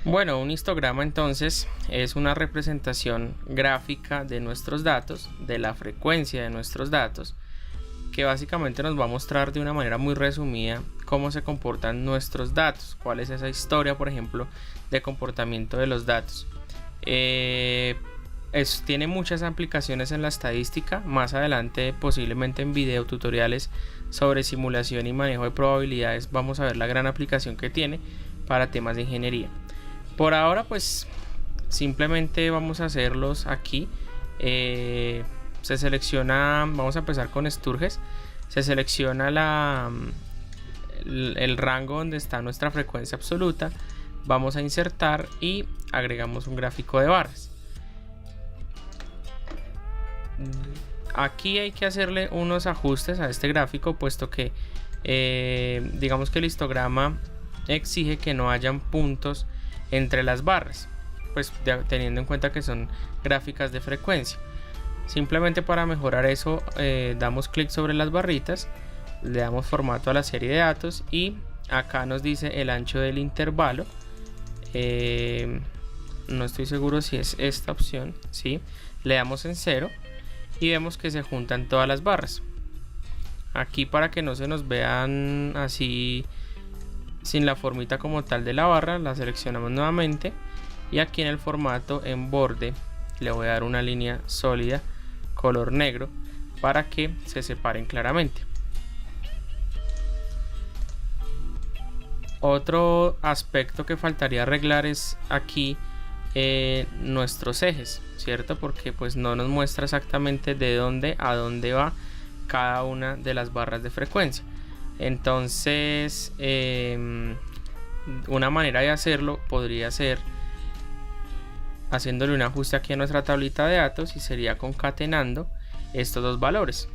Bueno, un histograma entonces es una representación gráfica de nuestros datos, de la frecuencia de nuestros datos, que básicamente nos va a mostrar de una manera muy resumida cómo se comportan nuestros datos, cuál es esa historia, por ejemplo, de comportamiento de los datos. Tiene muchas aplicaciones en la estadística. Más adelante, posiblemente en video tutoriales sobre simulación y manejo de probabilidades, vamos a ver la gran aplicación que tiene para temas de ingeniería. Por ahora pues simplemente vamos a hacerlos aquí. Se selecciona, vamos a empezar con Sturges. Se selecciona el rango donde está nuestra frecuencia absoluta. Vamos a insertar y agregamos un gráfico de barras. Aquí hay que hacerle unos ajustes a este gráfico, puesto que digamos que el histograma exige que no hayan puntos entre las barras, pues teniendo en cuenta que son gráficas de frecuencia. Simplemente para mejorar eso, damos clic sobre las barritas, le damos formato a la serie de datos y acá nos dice el ancho del intervalo. No estoy seguro si es esta opción, ¿sí? Le damos en 0 y vemos que se juntan todas las barras. Aquí, para que no se nos vean así sin la formita como tal de la barra, la seleccionamos nuevamente y aquí en el formato en borde le voy a dar una línea sólida color negro para que se separen claramente. Otro aspecto que faltaría arreglar es aquí nuestros ejes, ¿cierto? Porque pues no nos muestra exactamente de dónde a dónde va cada una de las barras de frecuencia. Entonces una manera de hacerlo podría ser haciéndole un ajuste aquí a nuestra tablita de datos, y sería concatenando estos dos valores,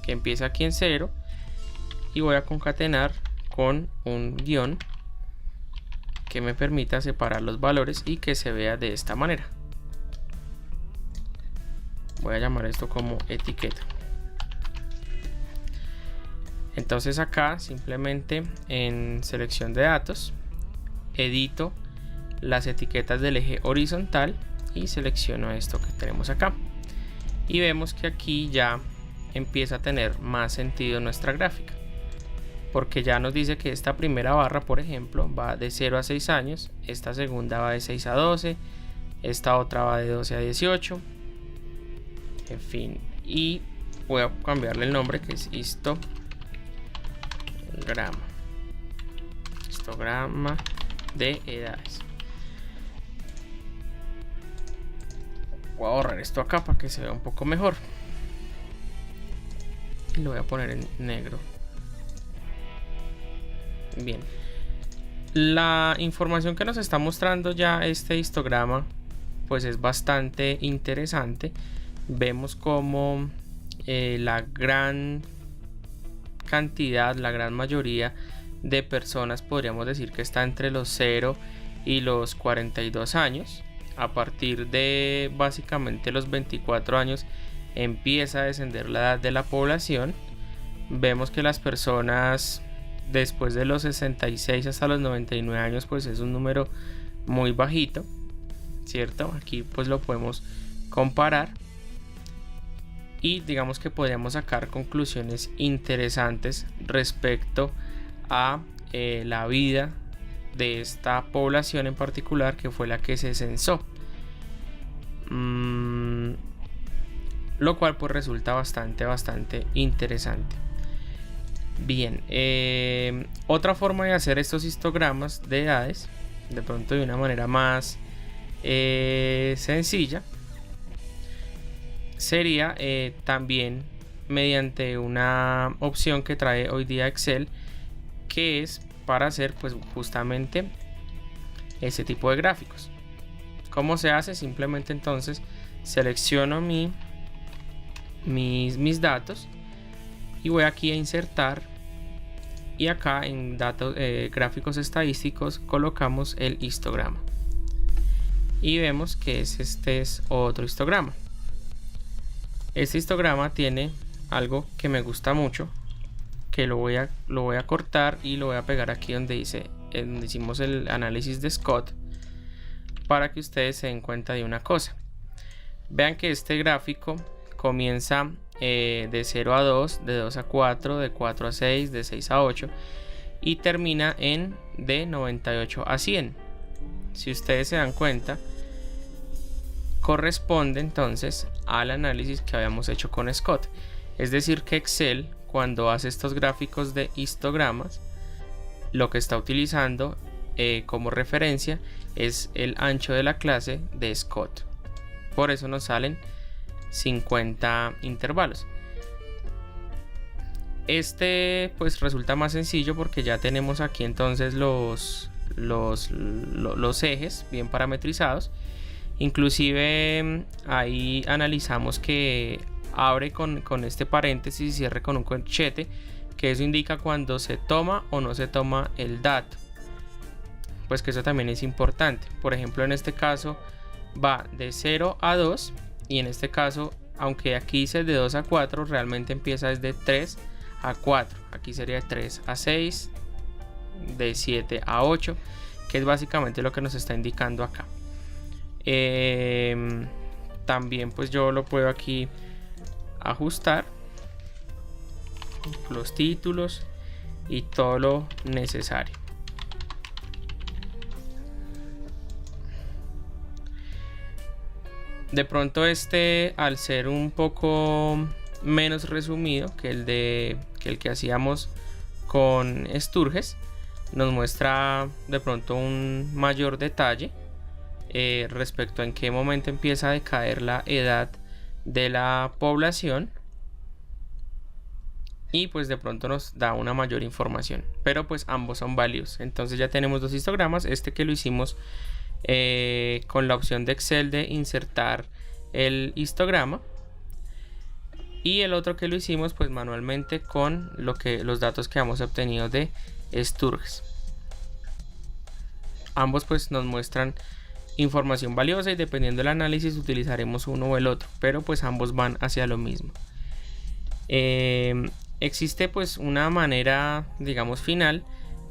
que empieza aquí en 0 y voy a concatenar con un guión que me permita separar los valores y que se vea de esta manera. Voy a llamar esto como etiqueta. Entonces acá simplemente en selección de datos edito las etiquetas del eje horizontal y selecciono esto que tenemos acá, y vemos que aquí ya empieza a tener más sentido nuestra gráfica, porque ya nos dice que esta primera barra, por ejemplo, va de 0 a 6 años, esta segunda va de 6 a 12, esta otra va de 12 a 18, en fin, y voy a cambiarle el nombre, que es histograma de edades. Voy a borrar esto acá para que se vea un poco mejor y lo voy a poner en negro. Bien, la información que nos está mostrando ya este histograma pues es bastante interesante. Vemos como la gran cantidad, la gran mayoría de personas, podríamos decir que está entre los 0 y los 42 años. A partir de básicamente los 24 años empieza a descender la edad de la población. Vemos que las personas después de los 66 hasta los 99 años pues es un número muy bajito, ¿cierto? Aquí pues lo podemos comparar y digamos que podríamos sacar conclusiones interesantes respecto a la vida de esta población en particular, que fue la que se censó, lo cual pues resulta bastante interesante. Bien, otra forma de hacer estos histogramas de edades, de pronto de una manera más sencilla, sería también mediante una opción que trae hoy día Excel, que es para hacer pues justamente ese tipo de gráficos. ¿Cómo se hace? Simplemente entonces selecciono mis datos y voy aquí a insertar, y acá en datos, gráficos estadísticos, colocamos el histograma y vemos que este es otro histograma. Este histograma tiene algo que me gusta mucho, que lo voy a cortar y lo voy a pegar aquí donde dice donde hicimos el análisis de Scott, para que ustedes se den cuenta de una cosa. Vean que este gráfico comienza de 0 a 2, de 2 a 4, de 4 a 6, de 6 a 8 y termina en de 98 a 100. Si ustedes se dan cuenta, corresponde entonces al análisis que habíamos hecho con Scott. Es decir que Excel, cuando hace estos gráficos de histogramas, lo que está utilizando como referencia es el ancho de la clase de Scott. Por eso nos salen 50 intervalos. Este pues resulta más sencillo porque ya tenemos aquí entonces los ejes bien parametrizados. Inclusive ahí analizamos que abre con este paréntesis y cierre con un corchete, que eso indica cuando se toma o no se toma el dato, pues que eso también es importante. Por ejemplo, en este caso va de 0 a 2 y en este caso, aunque aquí dice de 2 a 4, realmente empieza desde 3 a 4. Aquí sería de 3 a 6, de 7 a 8, que es básicamente lo que nos está indicando acá. También pues yo lo puedo aquí ajustar, los títulos y todo lo necesario. De pronto al ser un poco menos resumido que el que hacíamos con Sturges, nos muestra de pronto un mayor detalle respecto a en qué momento empieza a decaer la edad de la población, y pues de pronto nos da una mayor información, pero pues ambos son válidos. Entonces ya tenemos dos histogramas, este que lo hicimos con la opción de Excel de insertar el histograma, y el otro que lo hicimos pues manualmente con los datos que hemos obtenido de Sturges. Ambos pues nos muestran información valiosa y dependiendo del análisis utilizaremos uno o el otro, pero pues ambos van hacia lo mismo. Existe pues una manera, digamos, final,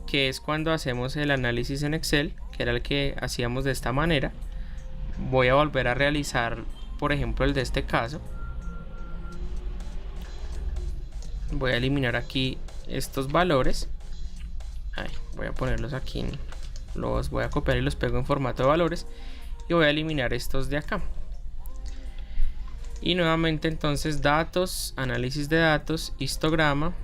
que es cuando hacemos el análisis en Excel, que era el que hacíamos de esta manera. Voy a volver a realizar, por ejemplo, el de este caso. Voy a eliminar aquí estos valores. Voy a ponerlos aquí, los voy a copiar y los pego en formato de valores, y voy a eliminar estos de acá. Y nuevamente entonces datos, análisis de datos, histograma,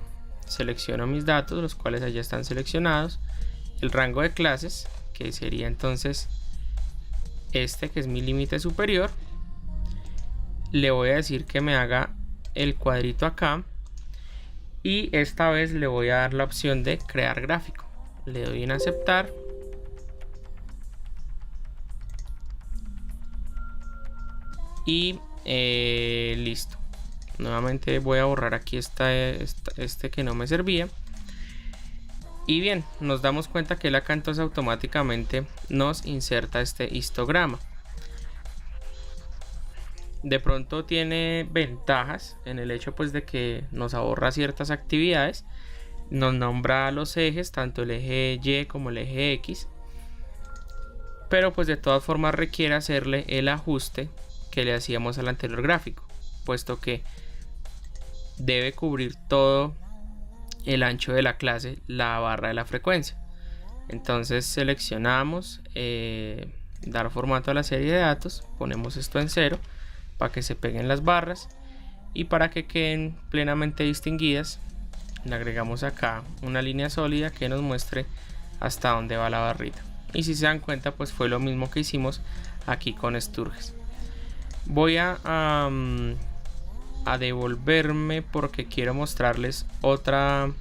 selecciono mis datos, los cuales allá están seleccionados, el rango de clases, que sería entonces este, que es mi límite superior. Le voy a decir que me haga el cuadrito acá, y esta vez le voy a dar la opción de crear gráfico. Le doy en aceptar. Y listo. Nuevamente voy a borrar aquí este que no me servía. Y bien, nos damos cuenta que él acá entonces automáticamente nos inserta este histograma. De pronto tiene ventajas en el hecho pues de que nos ahorra ciertas actividades. Nos nombra los ejes, tanto el eje Y como el eje X. Pero pues de todas formas requiere hacerle el ajuste que le hacíamos al anterior gráfico, puesto que debe cubrir todo el ancho de la clase, la barra de la frecuencia. Entonces seleccionamos dar formato a la serie de datos, ponemos esto en 0 para que se peguen las barras, y para que queden plenamente distinguidas le agregamos acá una línea sólida que nos muestre hasta dónde va la barrita. Y si se dan cuenta pues fue lo mismo que hicimos aquí con Sturges. Voy a devolverme porque quiero mostrarles otra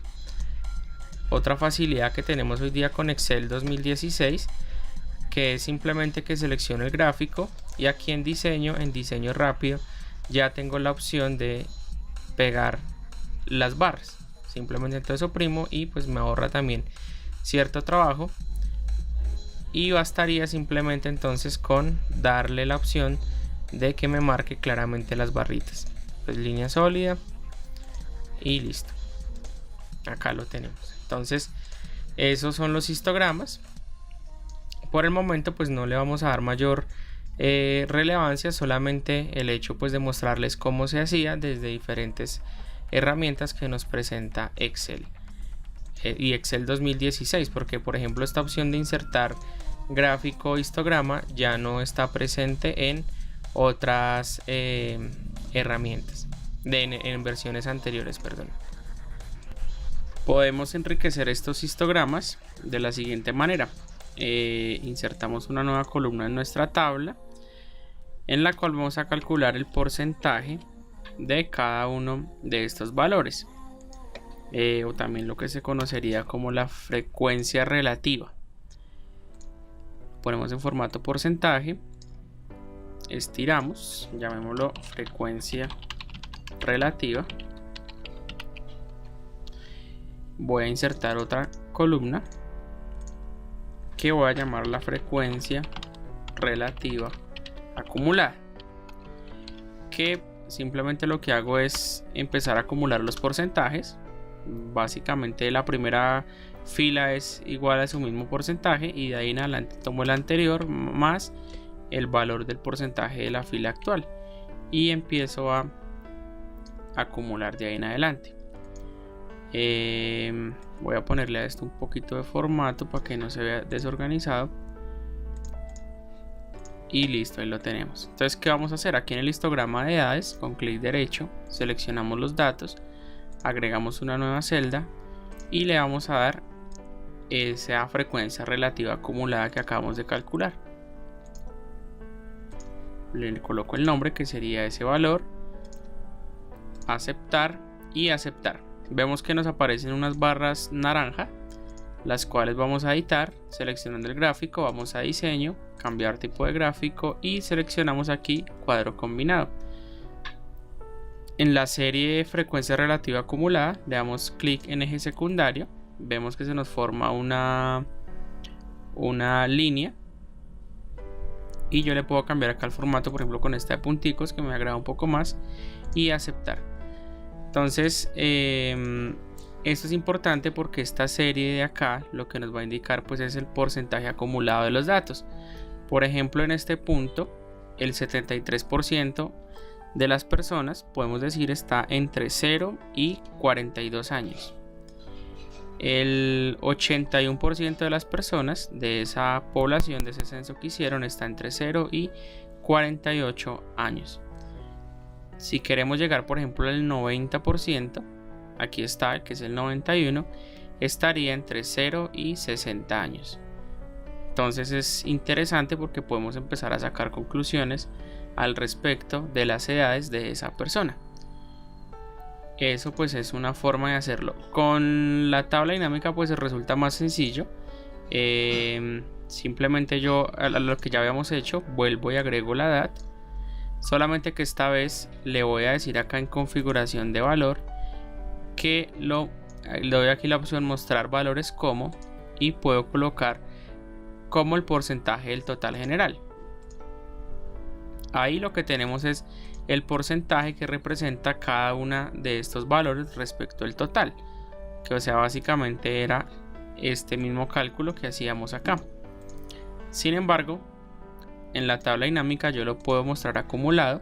facilidad que tenemos hoy día con Excel 2016, que es simplemente que selecciono el gráfico y aquí en diseño rápido ya tengo la opción de pegar las barras. Simplemente entonces oprimo y pues me ahorra también cierto trabajo, y bastaría simplemente entonces con darle la opción de que me marque claramente las barritas, pues línea sólida y listo. Acá lo tenemos. Entonces Esos son los histogramas. Por el momento pues no le vamos a dar mayor relevancia, solamente el hecho pues de mostrarles cómo se hacía desde diferentes herramientas que nos presenta Excel y Excel 2016, porque por ejemplo esta opción de insertar gráfico histograma ya no está presente en otras herramientas en versiones anteriores, perdón. Podemos enriquecer estos histogramas de la siguiente manera. Insertamos una nueva columna en nuestra tabla, en la cual vamos a calcular el porcentaje de cada uno de estos valores, o también lo que se conocería como la frecuencia relativa. Ponemos en formato porcentaje, estiramos, llamémoslo frecuencia relativa. Voy a insertar otra columna que voy a llamar la frecuencia relativa acumulada, que simplemente lo que hago es empezar a acumular los porcentajes. Básicamente la primera fila es igual a su mismo porcentaje y de ahí en adelante tomo el anterior más el valor del porcentaje de la fila actual y empiezo a acumular de ahí en adelante. Voy a ponerle a esto un poquito de formato para que no se vea desorganizado. Y listo, ahí lo tenemos. Entonces, ¿qué vamos a hacer? Aquí en el histograma de edades, con clic derecho, seleccionamos los datos, agregamos una nueva celda y le vamos a dar esa frecuencia relativa acumulada que acabamos de calcular. Le coloco el nombre que sería ese valor, aceptar y aceptar. Vemos que nos aparecen unas barras naranja, las cuales vamos a editar. Seleccionando el gráfico, vamos a diseño, cambiar tipo de gráfico y seleccionamos aquí cuadro combinado. En la serie frecuencia relativa acumulada le damos clic en eje secundario, vemos que se nos forma una línea y yo le puedo cambiar acá el formato, por ejemplo con esta de punticos que me agrada un poco más, y aceptar. Entonces esto es importante porque esta serie de acá lo que nos va a indicar pues es el porcentaje acumulado de los datos. Por ejemplo, en este punto el 73% de las personas, podemos decir, está entre 0 y 42 años. El 81% de las personas de esa población, de ese censo que hicieron, está entre 0 y 48 años. Si queremos llegar, por ejemplo, al 90%, aquí está, que es el 91%, estaría entre 0 y 60 años. Entonces es interesante porque podemos empezar a sacar conclusiones al respecto de las edades de esa persona. Eso pues es una forma de hacerlo. Con la tabla dinámica pues resulta más sencillo. Simplemente yo a lo que ya habíamos hecho vuelvo y agrego la edad. Solamente que esta vez le voy a decir acá en configuración de valor que le doy aquí la opción mostrar valores como, y puedo colocar como el porcentaje del total general. Ahí lo que tenemos es el porcentaje que representa cada una de estos valores respecto al total, que o sea básicamente era este mismo cálculo que hacíamos acá. Sin embargo, en la tabla dinámica yo lo puedo mostrar acumulado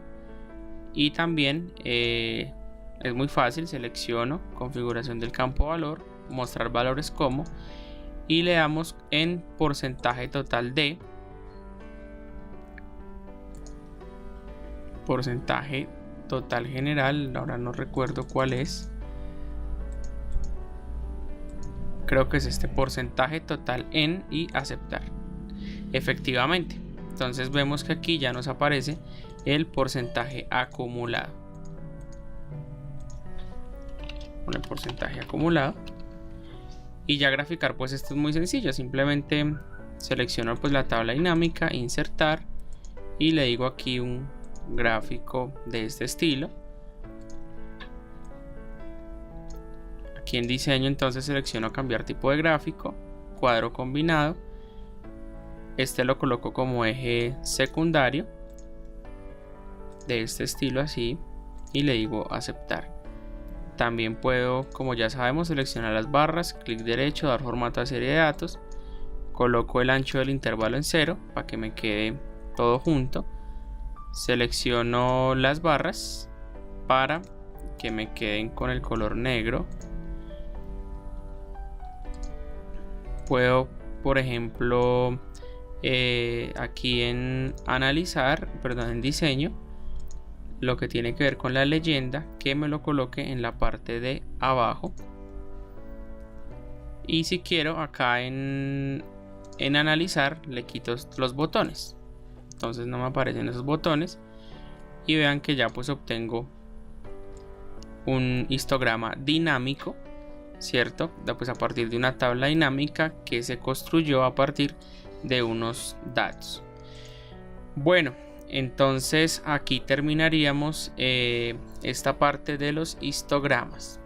y también es muy fácil. Selecciono configuración del campo valor, mostrar valores como, y le damos en porcentaje total de, porcentaje total general, ahora no recuerdo cuál es, creo que es este, porcentaje total en, y aceptar. Efectivamente, entonces vemos que aquí ya nos aparece el porcentaje acumulado. Con el porcentaje acumulado. Y ya graficar pues esto es muy sencillo, simplemente selecciono pues la tabla dinámica, insertar, y le digo aquí un gráfico de este estilo. Aquí en diseño entonces selecciono cambiar tipo de gráfico, cuadro combinado, este lo coloco como eje secundario de este estilo así, y le digo aceptar. También puedo, como ya sabemos, seleccionar las barras, clic derecho, dar formato a serie de datos, coloco el ancho del intervalo en 0 para que me quede todo junto, selecciono las barras para que me queden con el color negro. Puedo, por ejemplo, aquí en en diseño, lo que tiene que ver con la leyenda, que me lo coloque en la parte de abajo. Y si quiero, acá en analizar, le quito los botones, entonces no me aparecen esos botones, y vean que ya pues obtengo un histograma dinámico, ¿cierto? Pues a partir de una tabla dinámica que se construyó a partir de unos datos. Bueno, entonces aquí terminaríamos esta parte de los histogramas.